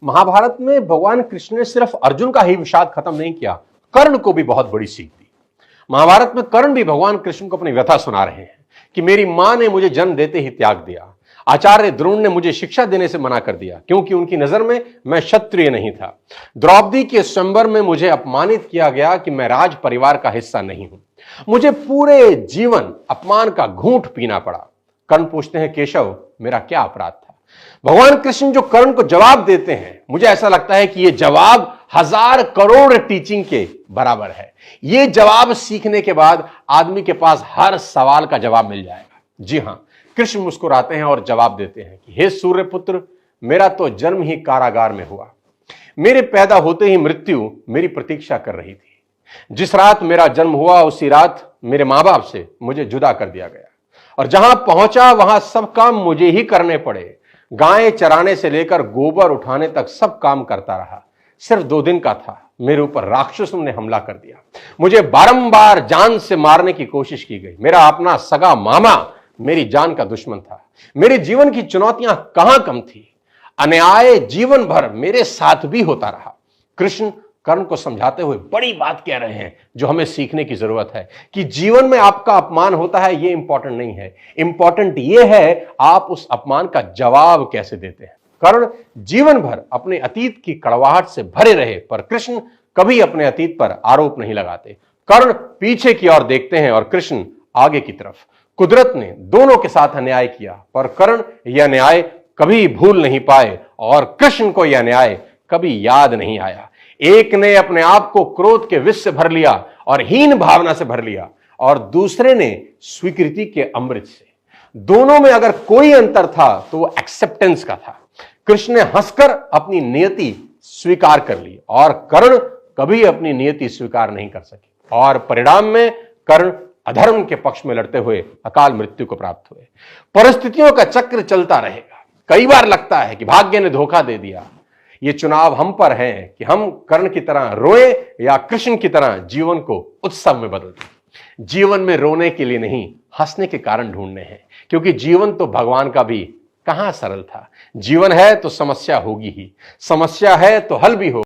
महाभारत में भगवान कृष्ण ने सिर्फ अर्जुन का ही विषाद खत्म नहीं किया, कर्ण को भी बहुत बड़ी सीख दी। महाभारत में कर्ण भी भगवान कृष्ण को अपनी व्यथा सुना रहे हैं कि मेरी मां ने मुझे जन्म देते ही त्याग दिया, आचार्य द्रोण ने मुझे शिक्षा देने से मना कर दिया क्योंकि उनकी नजर में मैं क्षत्रिय नहीं था। द्रौपदी के स्वयंवर में मुझे अपमानित किया गया कि मैं राज परिवार का हिस्सा नहीं हूं। मुझे पूरे जीवन अपमान का घूंट पीना पड़ा। कर्ण पूछते हैं, केशव मेरा क्या अपराध था? भगवान कृष्ण जो कर्ण को जवाब देते हैं, मुझे ऐसा लगता है कि यह जवाब 1000 करोड़ टीचिंग के बराबर है। यह जवाब सीखने के बाद आदमी के पास हर सवाल का जवाब मिल जाएगा। जी हां, कृष्ण मुस्कुराते हैं और जवाब देते हैं कि हे सूर्यपुत्र, मेरा तो जन्म ही कारागार में हुआ। मेरे पैदा होते ही मृत्यु मेरी प्रतीक्षा कर रही थी। जिस रात मेरा जन्म हुआ उसी रात मेरे मां बाप से मुझे जुदा कर दिया गया और जहां पहुंचा वहां सब काम मुझे ही करने पड़े। गायें चराने से लेकर गोबर उठाने तक सब काम करता रहा। सिर्फ 2 दिन का था, मेरे ऊपर राक्षसों ने हमला कर दिया। मुझे बारंबार जान से मारने की कोशिश की गई। मेरा अपना सगा मामा मेरी जान का दुश्मन था। मेरे जीवन की चुनौतियां कहां कम थी। अन्याय जीवन भर मेरे साथ भी होता रहा। कृष्ण कर्ण को समझाते हुए बड़ी बात कह रहे हैं जो हमें सीखने की जरूरत है कि जीवन में आपका अपमान होता है, यह इंपॉर्टेंट नहीं है। इंपॉर्टेंट यह है आप उस अपमान का जवाब कैसे देते हैं। कर्ण जीवन भर अपने अतीत की कड़वाहट से भरे रहे, पर कृष्ण कभी अपने अतीत पर आरोप नहीं लगाते। कर्ण पीछे की ओर देखते हैं और कृष्ण आगे की तरफ। कुदरत ने दोनों के साथ अन्याय किया, पर कर्ण यह न्याय कभी भूल नहीं पाए और कृष्ण को यह न्याय कभी याद नहीं आया। एक ने अपने आप को क्रोध के विष से भर लिया और हीन भावना से भर लिया और दूसरे ने स्वीकृति के अमृत से। दोनों में अगर कोई अंतर था तो वो एक्सेप्टेंस का था। कृष्ण ने हंसकर अपनी नियति स्वीकार कर ली और कर्ण कभी अपनी नियति स्वीकार नहीं कर सके और परिणाम में कर्ण अधर्म के पक्ष में लड़ते हुए अकाल मृत्यु को प्राप्त हुए। परिस्थितियों का चक्र चलता रहेगा। कई बार लगता है कि भाग्य ने धोखा दे दिया। ये चुनाव हम पर है कि हम कर्ण की तरह रोएं या कृष्ण की तरह जीवन को उत्सव में बदल दें। जीवन में रोने के लिए नहीं, हंसने के कारण ढूंढने हैं, क्योंकि जीवन तो भगवान का भी कहां सरल था। जीवन है तो समस्या होगी ही, समस्या है तो हल भी होगा।